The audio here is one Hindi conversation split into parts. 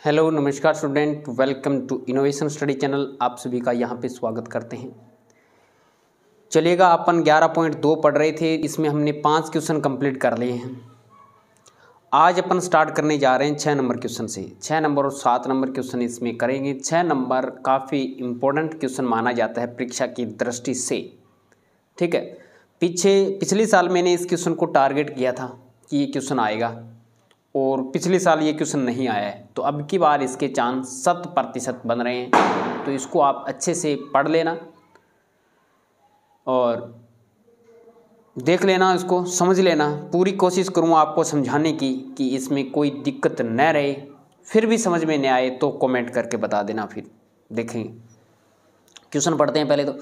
हेलो नमस्कार student, welcome to innovation study channel. आप सभी का यहाँ पे स्वागत करते हैं। चलिएगा, अपन 11.2 पढ़ रहे थे, इसमें हमने 5 क्वेश्चन कंप्लीट कर लिए हैं। आज अपन स्टार्ट करने जा रहे हैं 6 नंबर क्वेश्चन से। 6 नंबर और 7 नंबर क्वेश्चन इसमें करेंगे। 6 नंबर काफ़ी इम्पोर्टेंट क्वेश्चन माना जाता है परीक्षा की दृष्टि से, ठीक है। पिछले साल मैंने इस क्वेश्चन को टारगेट किया था कि ये क्वेश्चन आएगा, और पिछले साल ये क्वेश्चन नहीं आया है, तो अब की बार इसके चांस 100% बन रहे हैं। तो इसको आप अच्छे से पढ़ लेना और देख लेना, इसको समझ लेना। पूरी कोशिश करूँगा आपको समझाने की कि इसमें कोई दिक्कत न रहे। फिर भी समझ में नहीं आए तो कमेंट करके बता देना, फिर देखेंगे। क्वेश्चन पढ़ते हैं पहले। तो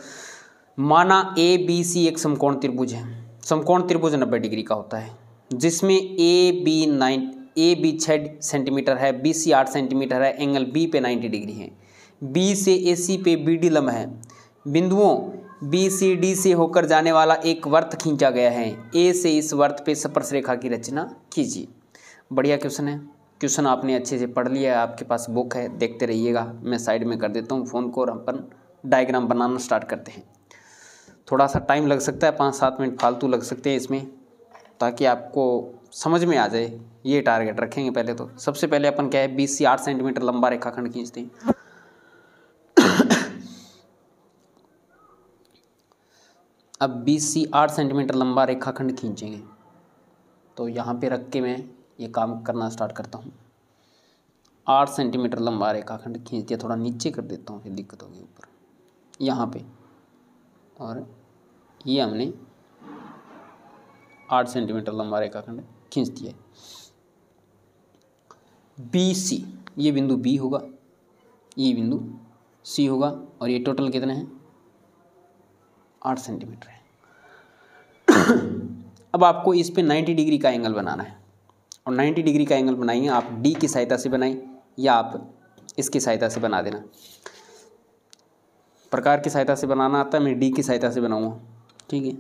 माना ABC एक समकोण त्रिभुज है। समकोण त्रिभुज 90 डिग्री का होता है, जिसमें AB 6 सेंटीमीटर है, BC 8 सेंटीमीटर है, एंगल B पे 90 डिग्री है। B से AC पे BD लंब है। बिंदुओं BCD से होकर जाने वाला एक वर्त खींचा गया है। A से इस वर्त पे स्पर्श रेखा की रचना कीजिए। बढ़िया क्वेश्चन है। क्वेश्चन आपने अच्छे से पढ़ लिया है, आपके पास बुक है, देखते रहिएगा। मैं साइड में कर देता हूँ फ़ोन को और अपन डायग्राम बनाना स्टार्ट करते हैं। थोड़ा सा टाइम लग सकता है, 5-7 मिनट फालतू लग सकते हैं इसमें, ताकि आपको समझ में आ जाए। ये टारगेट रखेंगे पहले। तो सबसे पहले अपन क्या है, BC 8 सेंटीमीटर लंबा रेखाखंड खींचते हैं। अब BC 8 सेंटीमीटर लंबा रेखाखंड खींचेंगे, तो यहाँ पे रख के मैं ये काम करना स्टार्ट करता हूँ। 8 सेंटीमीटर लंबा रेखाखंड खींच दिया। थोड़ा नीचे कर देता हूँ, फिर दिक्कत होगी ऊपर यहाँ पे। और ये हमने 8 सेंटीमीटर लंबा रेखाखंड खींच दिया। BC, ये बिंदु B होगा, ये बिंदु C होगा, और ये टोटल कितने हैं, 8 सेंटीमीटर है। अब आपको इस पे 90 डिग्री का एंगल बनाना है, और 90 डिग्री का एंगल बनाइए आप D की सहायता से बनाएं, या आप इसकी सहायता से बना देना। प्रकार की सहायता से बनाना आता है, मैं D की सहायता से बनाऊँगा, ठीक है।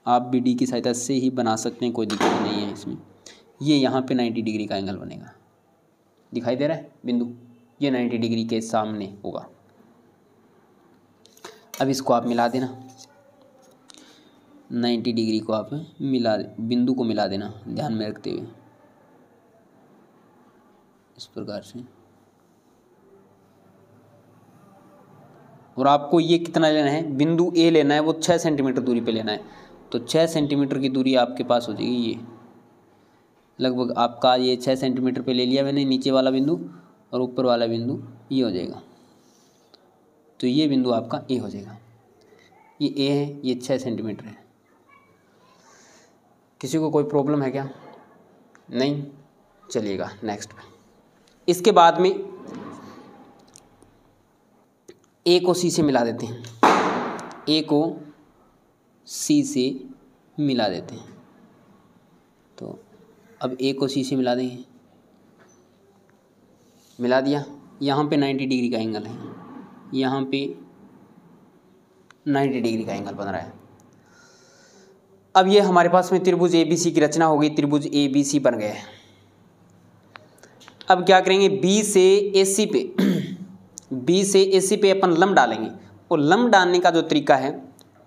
आप भी D की सहायता से ही बना सकते हैं, कोई दिक्कत नहीं है इसमें। ये यहाँ पे 90 डिग्री का एंगल बनेगा, दिखाई दे रहा है बिंदु, ये 90 डिग्री के सामने होगा। अब इसको आप मिला देना, 90 डिग्री को आप बिंदु को मिला देना, ध्यान में रखते हुए इस प्रकार से। और आपको ये कितना लेना है, बिंदु A लेना है, वो 6 सेंटीमीटर दूरी पे लेना है। तो 6 सेंटीमीटर की दूरी आपके पास हो जाएगी। ये लगभग आपका ये 6 सेंटीमीटर पे ले लिया मैंने, नीचे वाला बिंदु, और ऊपर वाला बिंदु ये हो जाएगा। तो ये बिंदु आपका A हो जाएगा। ये A है, ये 6 सेंटीमीटर है। किसी को कोई प्रॉब्लम है क्या? नहीं, चलिएगा नेक्स्ट पे। इसके बाद में A को C से मिला देते हैं। A को C से मिला देते हैं। तो अब A को C से मिला देंगे, मिला दिया। यहाँ पे 90 डिग्री का एंगल है, यहाँ पे 90 डिग्री का एंगल बन रहा है। अब ये हमारे पास में त्रिभुज ABC की रचना हो गई। त्रिभुज ABC बन गया है। अब क्या करेंगे, B से AC पे अपन लंब डालेंगे, और लंब डालने का जो तरीका है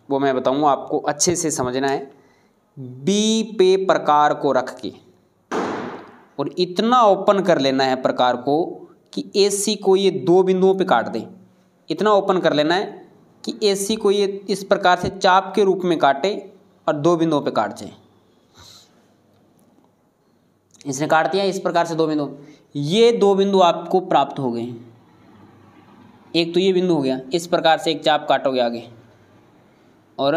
वो मैं बताऊंगा आपको, अच्छे से समझना है। B पे प्रकार को रख के और इतना ओपन कर लेना है प्रकार को कि AC को ये 2 बिंदुओं पे काट दे। इतना ओपन कर लेना है कि AC को ये इस प्रकार से चाप के रूप में काटे और 2 बिंदुओं पे काट जाए। इसने काट दिया इस प्रकार से 2 बिंदु। ये 2 बिंदु आपको प्राप्त हो गए। एक तो ये बिंदु हो गया, इस प्रकार से एक चाप काटोगे आगे, और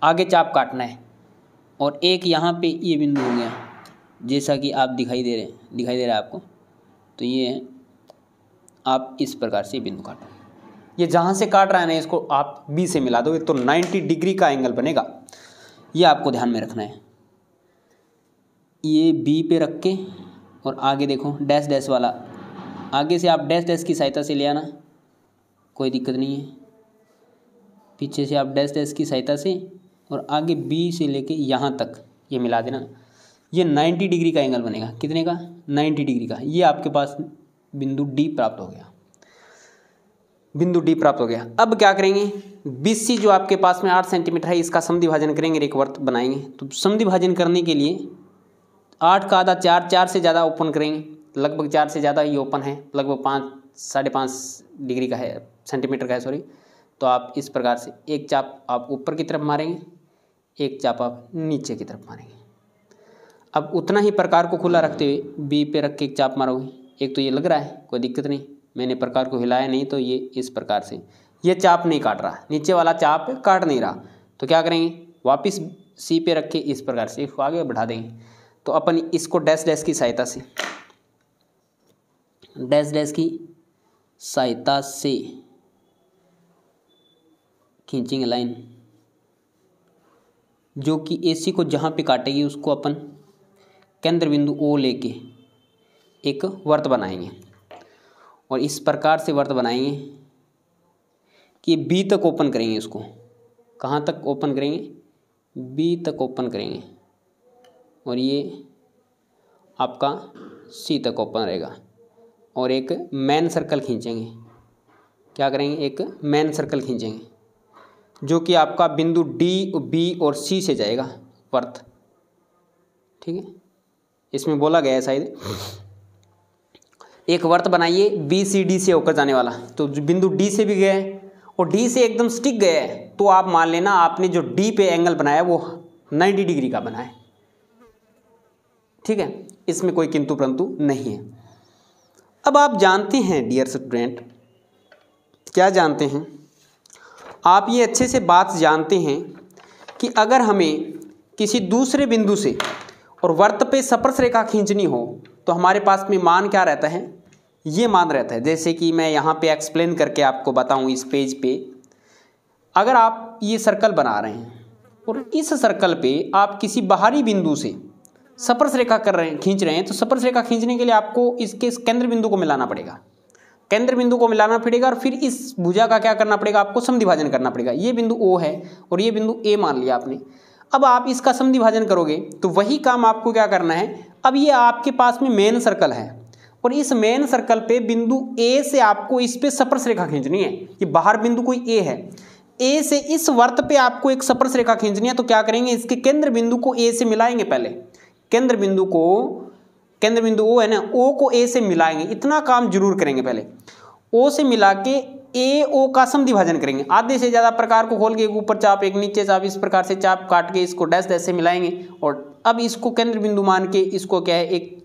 आगे चाप काटना है, और एक यहाँ पे ये बिंदु हो गया, जैसा कि आप दिखाई दे रहा है आपको। तो ये है, आप इस प्रकार से बिंदु काटो। ये जहाँ से काट रहा है ना, इसको आप B से मिला दोगे तो 90 डिग्री का एंगल बनेगा। ये आपको ध्यान में रखना है। ये B पे रख के, और आगे देखो डैश डैश वाला, आगे से आप डैश डैश की सहायता से ले आना, कोई दिक्कत नहीं है। पीछे से आप डैश डैश की सहायता से, और आगे B से लेके यहाँ तक ये मिला देना। ये 90 डिग्री का एंगल बनेगा। कितने का? 90 डिग्री का। ये आपके पास बिंदु डी प्राप्त हो गया, बिंदु डी प्राप्त हो गया। अब क्या करेंगे, BC जो आपके पास में 8 सेंटीमीटर है, इसका समद्विभाजन करेंगे, एक वर्त बनाएंगे। तो समद्विभाजन करने के लिए 8 का आधा 4, 4 से ज़्यादा ओपन करेंगे, लगभग 4 से ज़्यादा ही ओपन है, लगभग 5, 5.5 डिग्री का है, सेंटीमीटर का है सॉरी। तो आप इस प्रकार से एक चाप आप ऊपर की तरफ मारेंगे, एक चाप आप नीचे की तरफ मारेंगे। अब उतना ही प्रकार को खुला रखते हुए B पे रख के एक चाप मारोगे। एक तो ये लग रहा है, कोई दिक्कत नहीं, मैंने प्रकार को हिलाया नहीं, तो ये इस प्रकार से ये चाप नहीं काट रहा, नीचे वाला चाप काट नहीं रहा। तो क्या करेंगे, वापस C पे रख के इस प्रकार से इसको आगे बढ़ा देंगे। तो अपन इसको डैश डैश की सहायता से, डैश डैश की सहायता से खींचेंगे लाइन, जो कि AC को जहाँ पे काटेगी उसको अपन केंद्र बिंदु O लेके एक वर्त बनाएंगे। और इस प्रकार से वर्त बनाएंगे कि B तक ओपन करेंगे, इसको कहाँ तक ओपन करेंगे, B तक ओपन करेंगे। और ये आपका C तक ओपन रहेगा। और एक मेन सर्कल खींचेंगे, क्या करेंगे, एक मेन सर्कल खींचेंगे, जो कि आपका बिंदु D, B और C से जाएगा वर्त। ठीक है, इसमें बोला गया है शायद, एक वर्त बनाइए BCD से होकर जाने वाला। तो जो बिंदु D से भी गया है और D से एकदम स्टिक गया है, तो आप मान लेना आपने जो D पे एंगल बनाया वो 90 डिग्री का बना है। ठीक है, इसमें कोई किंतु परंतु नहीं है। अब आप जानते हैं डियर स्टूडेंट, क्या जानते हैं आप, ये अच्छे से बात जानते हैं कि अगर हमें किसी दूसरे बिंदु से और वर्त पे स्पर्श रेखा खींचनी हो तो हमारे पास में मान क्या रहता है, ये मान रहता है। जैसे कि मैं यहाँ पे एक्सप्लेन करके आपको बताऊँ, इस पेज पे अगर आप ये सर्कल बना रहे हैं और इस सर्कल पे आप किसी बाहरी बिंदु से स्पर्श रेखा खींच रहे हैं, तो स्पर्श रेखा खींचने के लिए आपको इसके केंद्र बिंदु को मिलाना पड़ेगा, केंद्र बिंदु को मिलाना पड़ेगा। और फिर इस भुजा का क्या करना पड़ेगा, आपको समद्विभाजन करना पड़ेगा। ये बिंदु O है और ये बिंदु A मान लिया आपने। अब आप इसका समद्विभाजन करोगे तो वही काम आपको क्या करना है, अब ये आपके पास में मेन सर्कल है और इस मेन सर्कल पे बिंदु A से आपको इस पे स्पर्श रेखा खींचनी है। ये बाहर बिंदु कोई A है, A से इस वर्त पे आपको एक स्पर्श रेखा खींचनी है। तो क्या करेंगे, इसके केंद्र बिंदु को A से मिलाएंगे। पहले केंद्र बिंदु O है ना, O को A से मिलाएंगे, इतना काम जरूर करेंगे। पहले O से मिला के AO का समद्विभाजन करेंगे। आधे से ज़्यादा प्रकार को खोल के एक ऊपर चाप एक नीचे चाप, इस प्रकार से चाप काट के इसको डैश डैश से मिलाएंगे। और अब इसको केंद्र बिंदु मान के इसको क्या है, एक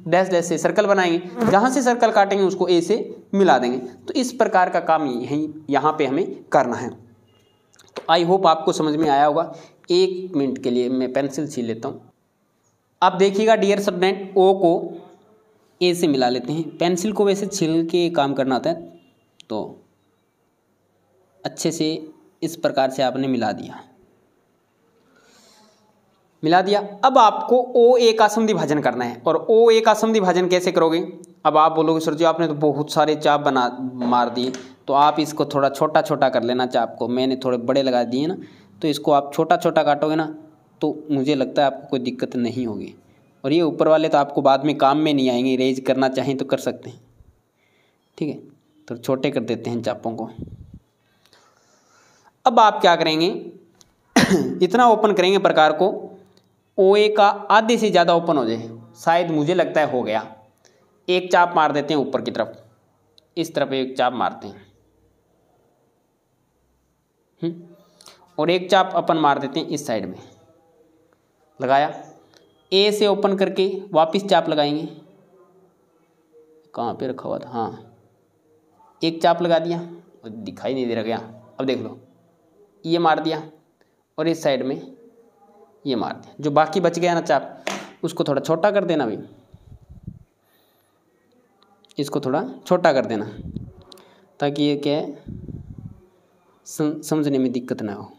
डैश डैश से सर्कल बनाएंगे, जहाँ से सर्कल काटेंगे उसको A से मिला देंगे। तो इस प्रकार का काम यहाँ पे हमें करना है। तो आई होप आपको समझ में आया होगा। 1 मिनट के लिए मैं पेंसिल छील लेता हूँ। अब देखिएगा डियर स्टूडेंट, O को A से मिला लेते हैं। पेंसिल को वैसे छील के काम करना होता है, तो अच्छे से इस प्रकार से आपने मिला दिया। अब आपको OA का समद्विभाजन करना है। और OA का समद्विभाजन कैसे करोगे? अब आप बोलोगे सर जी आपने तो बहुत सारे चाप मार दिए, तो आप इसको थोड़ा छोटा छोटा कर लेना चाप को। मैंने थोड़े बड़े लगा दिए ना, तो इसको आप छोटा छोटा काटोगे ना, तो मुझे लगता है आपको कोई दिक्कत नहीं होगी। और ये ऊपर वाले तो आपको बाद में काम में नहीं आएंगे, इरेज करना चाहें तो कर सकते हैं। ठीक है, तो छोटे कर देते हैं चापों को। अब आप क्या करेंगे, इतना ओपन करेंगे प्रकार को OA का आधे से ज़्यादा ओपन हो जाए। शायद मुझे लगता है हो गया। एक चाप मार देते हैं ऊपर की तरफ, इस तरफ एक चाप मारते हैं, और एक चाप अपन मार देते हैं इस साइड में। लगाया, A से ओपन करके वापस चाप लगाएंगे। कहाँ पे रखा हुआ था, हाँ, एक चाप लगा दिया और दिखाई नहीं दे रहा गया। अब देख लो, ये मार दिया और इस साइड में ये मार दिया। जो बाकी बच गया ना चाप, उसको थोड़ा छोटा कर देना भाई, इसको थोड़ा छोटा कर देना, ताकि ये क्या है समझने में दिक्कत ना हो।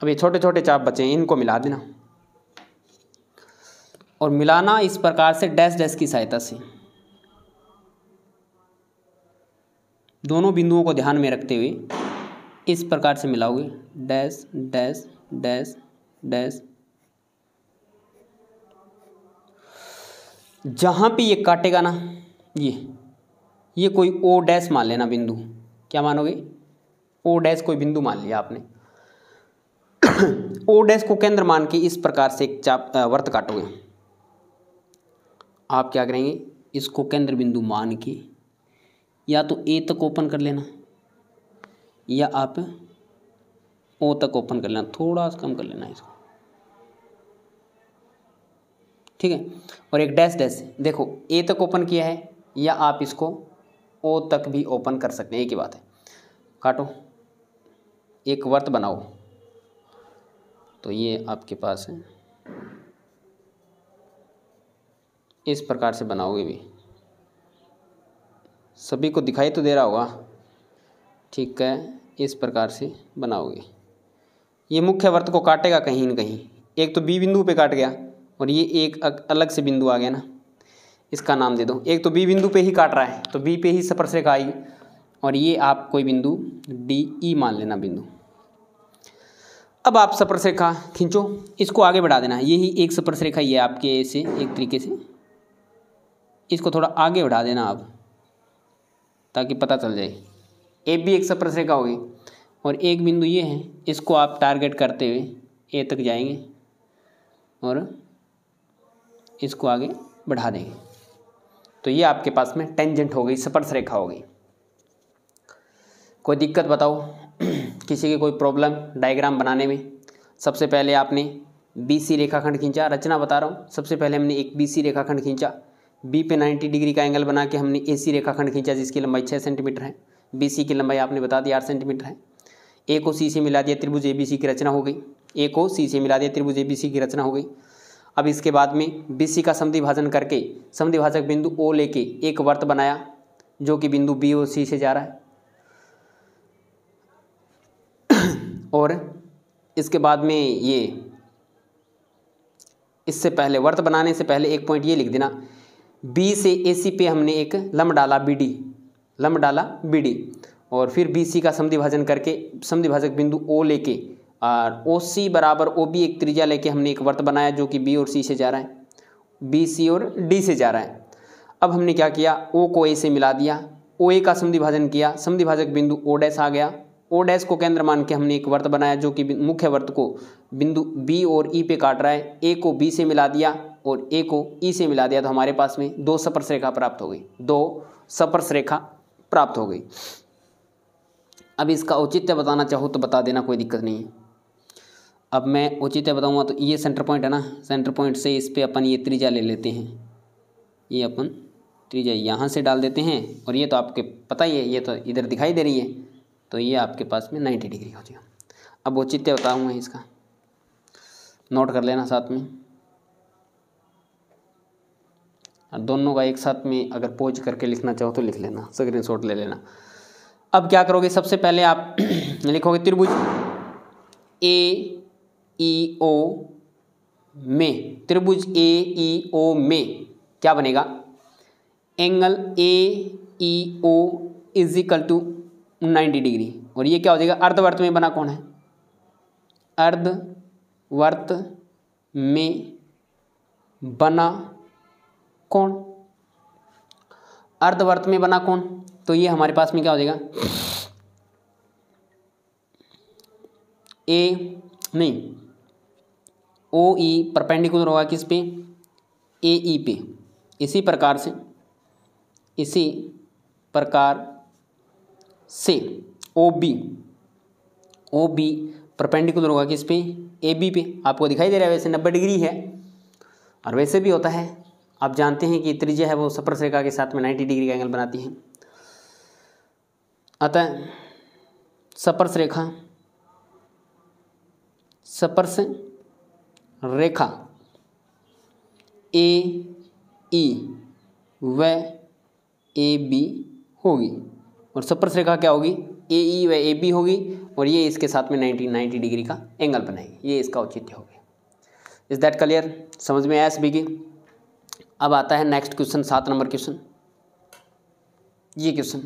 अब ये छोटे छोटे चाप बचे हैं, इनको मिला देना। और मिलाना इस प्रकार से डैश डैश की सहायता से, दोनों बिंदुओं को ध्यान में रखते हुए इस प्रकार से मिलाओगे। Dash dash dash dash. जहाँ पे ये काटेगा ना, ये कोई ओ डैश मान लेना बिंदु, क्या मानोगे, ओ डैश कोई बिंदु मान लिया आपने। ओ डैश को केंद्र मान के इस प्रकार से एक वर्त काटोगे। आप क्या करेंगे, इसको केंद्र बिंदु मान के या तो ए तक ओपन कर लेना या आप ओ तक ओपन कर लेना, थोड़ा सा कम कर लेना इसको, ठीक है। और एक डैश डैश, देखो ए तक ओपन किया है या आप इसको ओ तक भी ओपन कर सकते हैं, एक ही बात है। काटो, एक वर्त बनाओ, तो ये आपके पास है, इस प्रकार से बनाओगे भी, सभी को दिखाई तो दे रहा होगा, ठीक है। इस प्रकार से बनाओगे, ये मुख्य वर्त को काटेगा कहीं न कहीं, एक तो बी बिंदु पे काट गया और ये एक अलग से बिंदु आ गया ना, इसका नाम दे दो। एक तो बी बिंदु पे ही काट रहा है तो बी पे ही स्पर्श रेखा आएगी, और ये आप कोई बिंदु डी ई मान लेना बिंदु। अब आप स्पर्श रेखा खींचो, इसको आगे बढ़ा देना, यही एक स्पर्श रेखा ये आपके ऐसे एक तरीके से, इसको थोड़ा आगे बढ़ा देना आप, ताकि पता चल जाए। ए भी एक स्पर्श रेखा होगी और एक बिंदु ये है, इसको आप टारगेट करते हुए ए तक जाएंगे और इसको आगे बढ़ा देंगे, तो ये आपके पास में टेंजेंट हो गई, स्पर्श रेखा हो गई। कोई दिक्कत बताओ, किसी की कोई प्रॉब्लम डायग्राम बनाने में? सबसे पहले आपने BC रेखाखंड खींचा, रचना बता रहा हूँ। सबसे पहले हमने एक BC रेखाखंड खींचा, B पे 90 डिग्री का एंगल बना के हमने AC रेखाखंड खींचा जिसकी लंबाई 6 सेंटीमीटर है। BC की लंबाई आपने बता दी 8 सेंटीमीटर है। A को C से मिला दिया, त्रिभुज ABC की रचना हो गई। A को C से मिला दिया, त्रिभुज ABC की रचना हो गई। अब इसके बाद में BC का समद्विभाजन करके समद्विभाजक बिंदु O लेके एक वर्त बनाया जो कि बिंदु B और C से जा रहा है। और इसके बाद में ये, इससे पहले वर्त बनाने से पहले एक पॉइंट ये लिख देना, B से AC पे हमने एक लंब डाला BD, और फिर BC का समद्विभाजन करके समद्विभाजक बिंदु O लेके और OC बराबर OB एक त्रिज्या लेके हमने एक वर्त बनाया जो कि B और C से जा रहा है, B C और D से जा रहा है। अब हमने क्या किया, O को A से मिला दिया, OA का समद्विभाजन किया, समद्विभाजक बिंदु O डैश आ गया। O डैश को केंद्र मान के हमने एक वर्त बनाया जो कि मुख्य वर्त को बिंदु B और E पे काट रहा है। A को B से मिला दिया और A को E से मिला दिया, तो हमारे पास में दो स्पर्श रेखा प्राप्त हो गई, दो स्पर्श रेखा प्राप्त हो गई। अब इसका औचित्य बताना चाहो तो बता देना, कोई दिक्कत नहीं है। अब मैं औचित्य बताऊंगा तो ये सेंटर पॉइंट है ना, सेंटर पॉइंट से इस पे अपन ये त्रिज्या ले लेते हैं, ये अपन त्रिज्या यहाँ से डाल देते हैं, और ये तो आपके पता ही है, ये तो इधर दिखाई दे रही है, तो ये आपके पास में 90 डिग्री हो जाएगा। अब औचित्य बताऊंगा, इसका नोट कर लेना साथ में, और दोनों का एक साथ में अगर पोज करके लिखना चाहो तो लिख लेना, स्क्रीनशॉट ले लेना। अब क्या करोगे, सबसे पहले आप लिखोगे त्रिभुज AEO में, त्रिभुज AEO में क्या बनेगा, angle AEO is equal to 90 degree. और ये क्या हो जाएगा, अर्धवर्त में बना कौन है, अर्धवर्त में बना कौन, अर्धवर्त में बना कौन, तो ये हमारे पास में क्या हो जाएगा, OE परपेंडिकुलर होगा किस पे, AE पे। इसी प्रकार से OB परपेंडिकुलर होगा किस पे, AB पे। आपको दिखाई दे रहा है, वैसे 90 डिग्री है और वैसे भी होता है। आप जानते हैं कि त्रिज्या है वो स्पर्श रेखा के साथ में 90 डिग्री का एंगल बनाती है। अतः स्पर्श रेखा AE व AB होगी, और स्पर्श रेखा क्या होगी, AE व AB होगी, और ये इसके साथ में 90 डिग्री का एंगल बनाएगी। ये इसका औचित्य हो गया। इज दैट क्लियर, समझ में आया सभी की? अब आता है नेक्स्ट क्वेश्चन, 7 नंबर क्वेश्चन। ये क्वेश्चन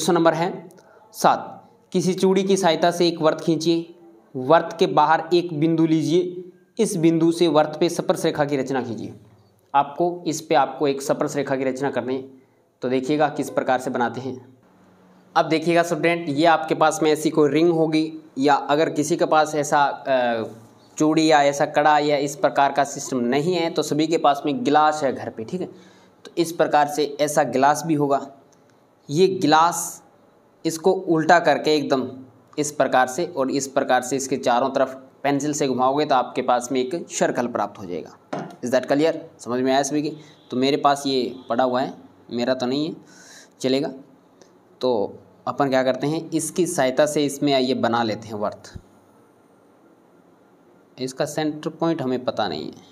नंबर है 7। किसी चूड़ी की सहायता से एक वर्त खींचिए, वर्त के बाहर एक बिंदु लीजिए, इस बिंदु से वर्त पे स्पर्श रेखा की रचना कीजिए। आपको इस पे आपको एक स्पर्श रेखा की रचना करनी है। तो देखिएगा किस प्रकार से बनाते हैं। अब देखिएगा स्टूडेंट, ये आपके पास में ऐसी कोई रिंग होगी, या अगर किसी के पास ऐसा चूड़ी या ऐसा कड़ा या इस प्रकार का सिस्टम नहीं है तो सभी के पास में गिलास है घर पे, ठीक है। तो इस प्रकार से ऐसा गिलास भी होगा। ये गिलास इसको उल्टा करके एकदम इस प्रकार से और इस प्रकार से इसके चारों तरफ पेंसिल से घुमाओगे तो आपके पास में एक सर्कल प्राप्त हो जाएगा। Is that clear? समझ में आया सभी की? तो मेरे पास ये पड़ा हुआ है, मेरा तो नहीं है, चलेगा। तो अपन क्या करते हैं, इसकी सहायता से इसमें ये बना लेते हैं वर्थ। इसका सेंटर पॉइंट हमें पता नहीं है,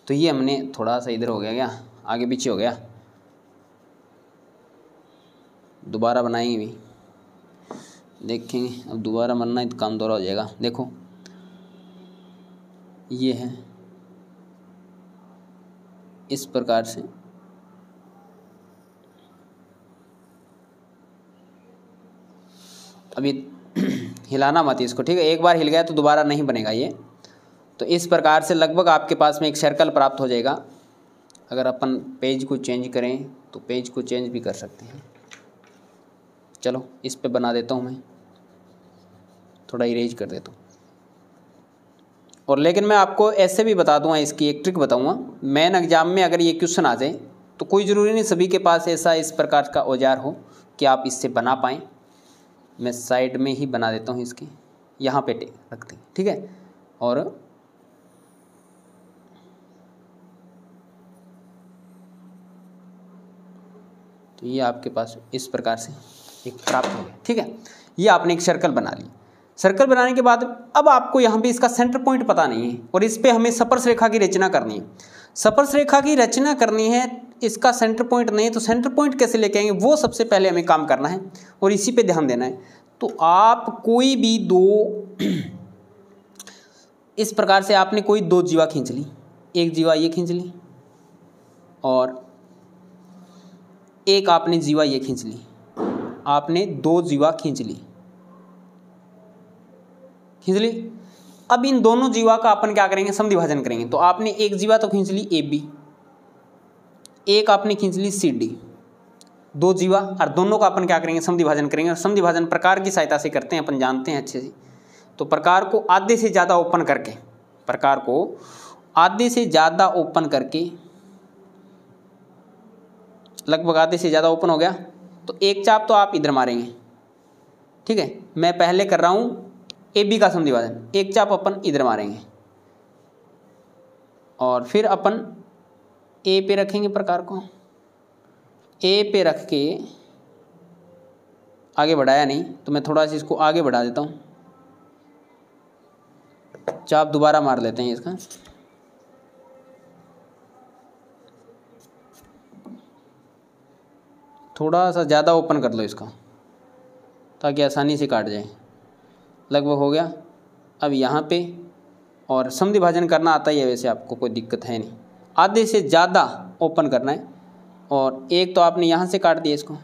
तो ये हमने थोड़ा सा इधर हो गया, क्या आगे पीछे हो गया, दोबारा बनाएंगे भी, देखेंगे। अब दोबारा बनना है तो काम दोहरा हो जाएगा। देखो ये है इस प्रकार से, अभी हिलाना मत इसको, ठीक है। एक बार हिल गया तो दोबारा नहीं बनेगा ये। तो इस प्रकार से लगभग आपके पास में एक सर्कल प्राप्त हो जाएगा। अगर अपन पेज को चेंज करें तो पेज को चेंज भी कर सकते हैं। चलो इस पे बना देता हूँ, मैं थोड़ा इरेज कर देता हूँ। और लेकिन मैं आपको ऐसे भी बता दूंगा, इसकी एक ट्रिक बताऊंगा। मेन एग्जाम में अगर ये क्वेश्चन आ जाए तो कोई ज़रूरी नहीं सभी के पास ऐसा इस प्रकार का औजार हो कि आप इससे बना पाएँ। मैं साइड में ही बना देता हूँ, इसकी यहाँ पे रखते हैं, ठीक है। और तो ये आपके पास इस प्रकार से एक प्राप्त हो गया, ठीक है। ये आपने एक सर्कल बना ली। सर्कल बनाने के बाद अब आपको यहाँ पे इसका सेंटर पॉइंट पता नहीं है और इस पे हमें स्पर्श रेखा की रचना करनी है। स्पर्श रेखा की रचना करनी है, इसका सेंटर पॉइंट नहीं है तो सेंटर पॉइंट कैसे लेके आएंगे, वो सबसे पहले हमें काम करना है और इसी पे ध्यान देना है। तो आप कोई भी दो इस प्रकार से आपने कोई दो जीवा खींच ली, एक जीवा ये खींच ली और एक आपने जीवा ये खींच ली। आपने दो जीवा खींच ली। अब इन दोनों जीवा का अपन क्या करेंगे, समद्विभाजन करेंगे। तो आपने एक जीवा तो खींच ली ए बी, एक आपने खींच ली सी डी, दो जीवा, और दोनों का अपन क्या करेंगे, समद्विभाजन करेंगे। और समद्विभाजन प्रकार की सहायता से करते हैं, अपन जानते हैं अच्छे से। तो प्रकार को आधे से ज़्यादा ओपन करके, प्रकार को आधे से ज़्यादा ओपन करके, लगभग आधे से ज़्यादा ओपन हो गया तो एक चाप तो आप इधर मारेंगे, ठीक है। मैं पहले कर रहा हूँ ए बी का समद्विभाजन, एक चाप अपन इधर मारेंगे और फिर अपन ए पे रखेंगे, प्रकार को ए पे रख के आगे बढ़ाया नहीं तो मैं थोड़ा सा इसको आगे बढ़ा देता हूँ। चाप दोबारा मार लेते हैं इसका, थोड़ा सा ज़्यादा ओपन कर लो इसका ताकि आसानी से काट जाए। लगभग हो गया। अब यहाँ पे, और समद्विभाजन करना आता ही है वैसे, आपको कोई दिक्कत है नहीं। आधे से ज़्यादा ओपन करना है और एक तो आपने यहाँ से काट दिया इसको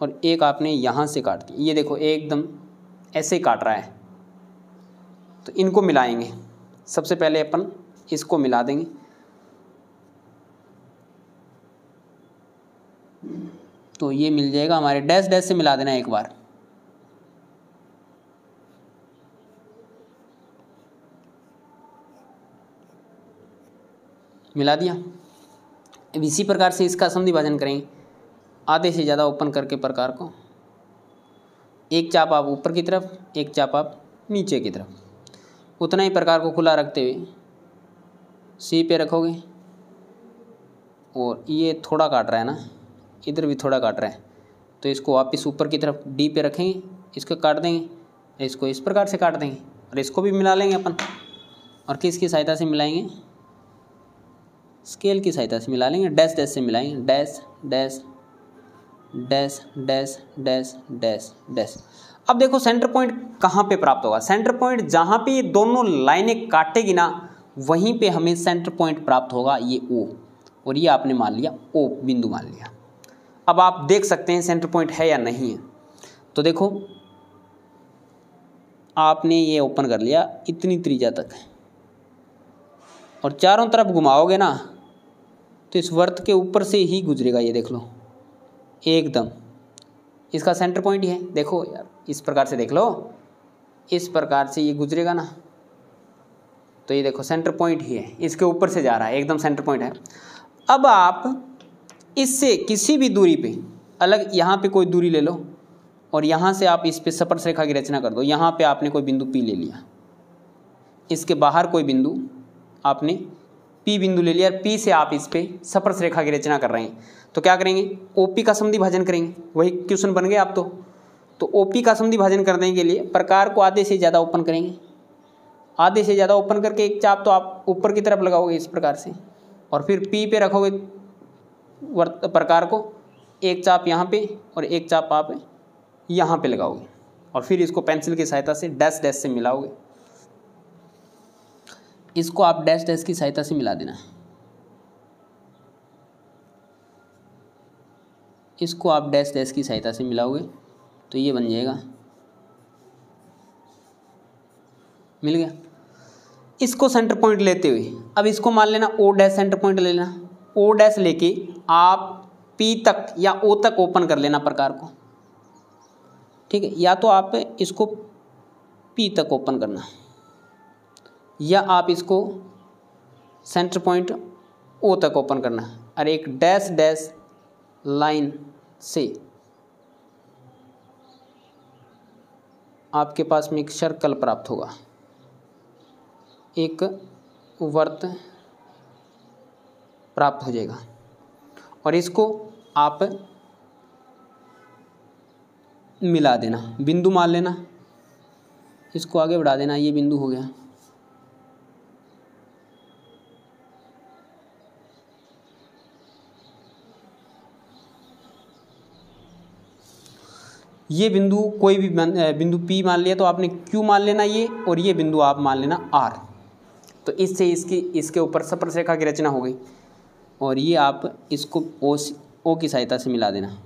और एक आपने यहाँ से काट दिया। ये देखो एकदम ऐसे ही काट रहा है। तो इनको मिलाएंगे। सबसे पहले अपन इसको मिला देंगे। तो ये मिल जाएगा हमारे, डैश डैश से मिला देना एक बार। मिला दिया। अब इसी प्रकार से इसका समद्विभाजन करेंगे, आधे से ज़्यादा ओपन करके प्रकार को, एक चाप आप ऊपर की तरफ, एक चाप आप नीचे की तरफ, उतना ही प्रकार को खुला रखते हुए सी पे रखोगे। और ये थोड़ा काट रहा है ना, इधर भी थोड़ा काट रहा है तो इसको वापस ऊपर की तरफ डी पे रखेंगे, इसको काट देंगे, इसको इस प्रकार से काट देंगे और इसको भी मिला लेंगे अपन। और किसकी सहायता से मिलाएंगे, स्केल की सहायता से मिला लेंगे। डैश डैश से मिलाएंगे, dash dash dash dash dash dash dash. अब देखो सेंटर पॉइंट कहाँ पे प्राप्त होगा। सेंटर पॉइंट जहाँ पे ये दोनों लाइनें काटेगी ना, वहीं पे हमें सेंटर पॉइंट प्राप्त होगा, ये ओ। और ये आपने मान लिया ओ बिंदु मान लिया। अब आप देख सकते हैं सेंटर पॉइंट है या नहीं है। तो देखो आपने ये ओपन कर लिया इतनी त्रिज्या तक, और चारों तरफ घुमाओगे ना तो इस वर्त के ऊपर से ही गुजरेगा। ये देख लो एकदम, इसका सेंटर पॉइंट ही है। देखो यार इस प्रकार से देख लो, इस प्रकार से ये गुजरेगा ना, तो ये देखो सेंटर पॉइंट ही है, इसके ऊपर से जा रहा है, एकदम सेंटर पॉइंट है। अब आप इससे किसी भी दूरी पे अलग, यहाँ पे कोई दूरी ले लो और यहाँ से आप इस पे स्पर्श रेखा की रचना कर दो। यहाँ पे आपने कोई बिंदु P ले लिया, इसके बाहर कोई बिंदु आपने P बिंदु ले लिया, P से आप इस पे स्पर्श रेखा की रचना कर रहे हैं। तो क्या करेंगे, OP का समद्वि भाजन करेंगे। वही क्वेश्चन बन गए आप तो OP का समद्वि भाजन करने के लिए प्रकार को आधे से ज़्यादा ओपन करेंगे। आधे से ज़्यादा ओपन करके एक चाप तो आप ऊपर की तरफ लगाओगे इस प्रकार से, और फिर P पे रखोगे प्रकार को, एक चाप यहाँ पे और एक चाप आप यहाँ पे लगाओगे, और फिर इसको पेंसिल की सहायता से डैश डैश से मिलाओगे। इसको आप डैश डैश की सहायता से मिला देना। इसको आप डैश डैश की सहायता से मिलाओगे तो ये बन जाएगा, मिल गया। इसको सेंटर पॉइंट लेते हुए अब इसको मान लेना O डैश सेंटर पॉइंट ले लेना। O डैश लेके आप P तक या O तक ओपन कर लेना प्रकार को, ठीक है। या तो आप इसको P तक ओपन करना, या आप इसको सेंटर पॉइंट O तक ओपन करना, और एक डैश डैश लाइन से आपके पास में एक सर्कल प्राप्त होगा, एक वर्त प्राप्त हो जाएगा। और इसको आप मिला देना, बिंदु मान लेना, इसको आगे बढ़ा देना, ये बिंदु हो गया। ये बिंदु कोई भी बिंदु P मान लिया तो आपने Q मान लेना ये, और ये बिंदु आप मान लेना R। तो इससे इसके ऊपर स्पर्श रेखा की रचना हो गई, और ये आप इसको O की सहायता से मिला देना,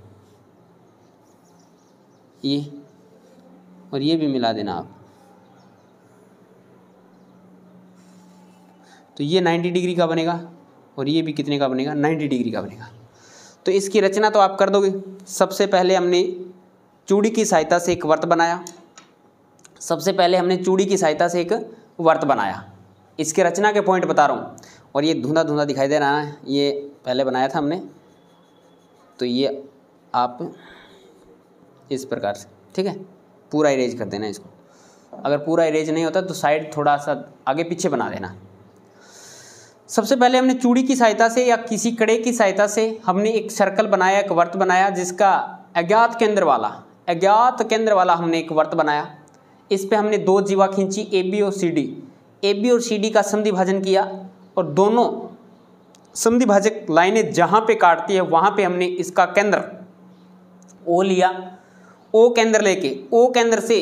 ये और ये भी मिला देना आप। तो ये 90 डिग्री का बनेगा, और ये भी कितने का बनेगा, 90 डिग्री का बनेगा। तो इसकी रचना तो आप कर दोगे। सबसे पहले हमने चूड़ी की सहायता से एक वर्त बनाया, इसके रचना के पॉइंट बता रहा हूँ। और ये धुंधा धुंधा दिखाई दे रहा है, ये पहले बनाया था हमने, तो ये आप इस प्रकार से, ठीक है, पूरा इरेज कर देना इसको। अगर पूरा इरेज नहीं होता तो साइड थोड़ा सा आगे पीछे बना देना। सबसे पहले हमने चूड़ी की सहायता से या किसी कड़े की सहायता से हमने एक सर्कल बनाया, एक वर्त बनाया, जिसका अज्ञात केंद्र वाला हमने एक वर्त बनाया। इस पे हमने दो जीवा खींची, AB और CD का संधि भाजन किया, और दोनों संधि भाजक लाइनें जहाँ पे काटती है वहाँ पे हमने इसका केंद्र O लिया। O केंद्र लेके O केंद्र से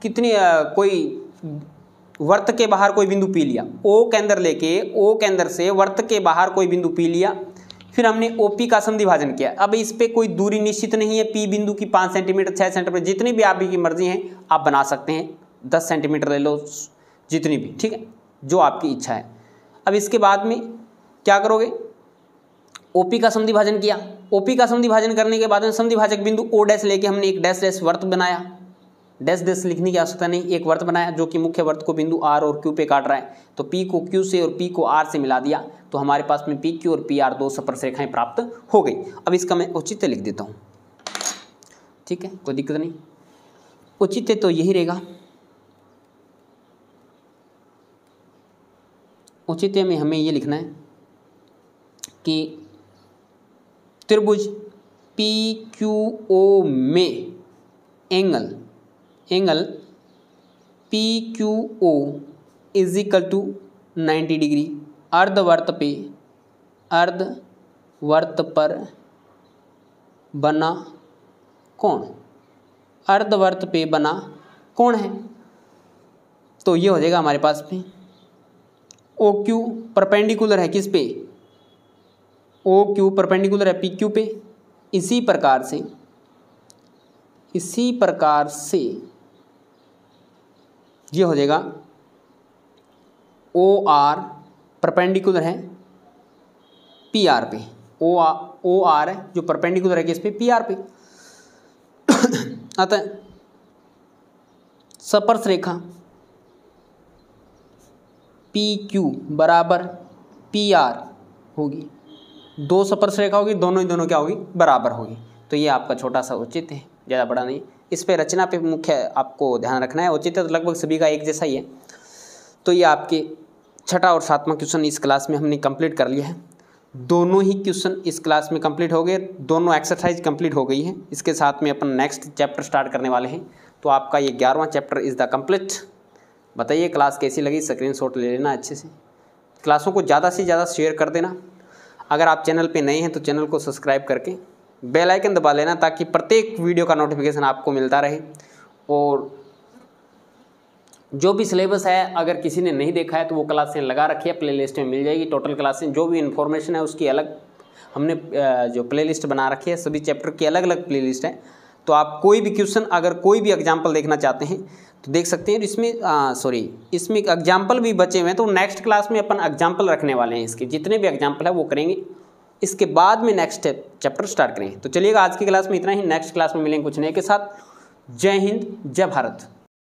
कितनी कोई वर्त के बाहर कोई बिंदु P लिया, O केंद्र लेके O केंद्र से वर्त के बाहर कोई बिंदु P लिया। फिर हमने OP का संधि भाजन किया। अब इस पे कोई दूरी निश्चित नहीं है, P बिंदु की 5 सेंटीमीटर 6 सेंटीमीटर जितनी भी आपकी मर्जी है आप बना सकते हैं, 10 सेंटीमीटर ले लो, जितनी भी, ठीक है, जो आपकी इच्छा है। अब इसके बाद में क्या करोगे, OP का समद्वि भाजन किया। OP का समद्वि भाजन करने के बाद में समद्वि भाजक बिंदु O डैश लेके हमने एक डैश डैश वर्त बनाया। डैश डैश लिखने की आवश्यकता नहीं, एक वर्त बनाया जो कि मुख्य वर्त को बिंदु R और Q पे काट रहा है। तो P को Q से और P को R से मिला दिया, तो हमारे पास में PQ और PR दो स्पर्श रेखाएं प्राप्त हो गई। अब इसका मैं औचित्य लिख देता हूँ, ठीक है, कोई दिक्कत नहीं। औचित्य तो यही रहेगा, औचित्य में हमें ये लिखना है कि त्रिभुज PQO में angle PQO is equal to 90 degree. अर्धवर्त पर बना कोण, अर्धवर्त पे बना कोण है। तो ये हो जाएगा हमारे पास में OQ परपेंडिकुलर है किस पे, OQ परपेंडिकुलर है PQ पे। इसी प्रकार से ये हो जाएगा ओ आर परपेंडिकुलर है पी आर पे, ओ आर है जो परपेंडिकुलर है किस पे, पी आर पे। अतः स्पर्श रेखा पी क्यू बराबर पी आर होगी, दो स्पर्श रेखा होगी, दोनों क्या होगी, बराबर होगी। तो ये आपका छोटा सा औचित्य है, ज़्यादा बड़ा नहीं। इस पे रचना पे मुख्य आपको ध्यान रखना है। औचित्य तो लगभग सभी का एक जैसा ही है। तो ये आपके छठा और सातवां क्वेश्चन इस क्लास में हमने कंप्लीट कर लिया है। दोनों ही क्वेश्चन इस क्लास में कंप्लीट हो गए, दोनों एक्सरसाइज कंप्लीट हो गई है। इसके साथ में अपन नेक्स्ट चैप्टर स्टार्ट करने वाले हैं। तो आपका ये 11वां चैप्टर इज़ द कंप्लीट। बताइए क्लास कैसी लगी, स्क्रीनशॉट ले लेना अच्छे से। क्लासों को ज़्यादा से ज़्यादा शेयर कर देना। अगर आप चैनल पे नए हैं तो चैनल को सब्सक्राइब करके बेल आइकन दबा लेना, ताकि प्रत्येक वीडियो का नोटिफिकेशन आपको मिलता रहे। और जो भी सिलेबस है अगर किसी ने नहीं देखा है तो वो क्लासें लगा रखी है, प्लेलिस्ट में मिल जाएगी। टोटल क्लासें जो भी इन्फॉर्मेशन है उसकी अलग हमने जो प्लेलिस्ट बना रखी है, सभी चैप्टर की अलग अलग प्लेलिस्ट है। तो आप कोई भी क्वेश्चन, अगर कोई भी एग्जाम्पल देखना चाहते हैं तो देख सकते हैं। इसमें इसमें एग्जाम्पल भी बचे हुए हैं, तो नेक्स्ट क्लास में अपन एग्जाम्पल रखने वाले हैं। इसके जितने भी एग्जाम्पल है वो करेंगे, इसके बाद में नेक्स्ट चैप्टर स्टार्ट करेंगे। तो चलिएगा आज की क्लास में इतना ही। नेक्स्ट क्लास में मिलेंगे कुछ नए के साथ। जय हिंद, जय भारत।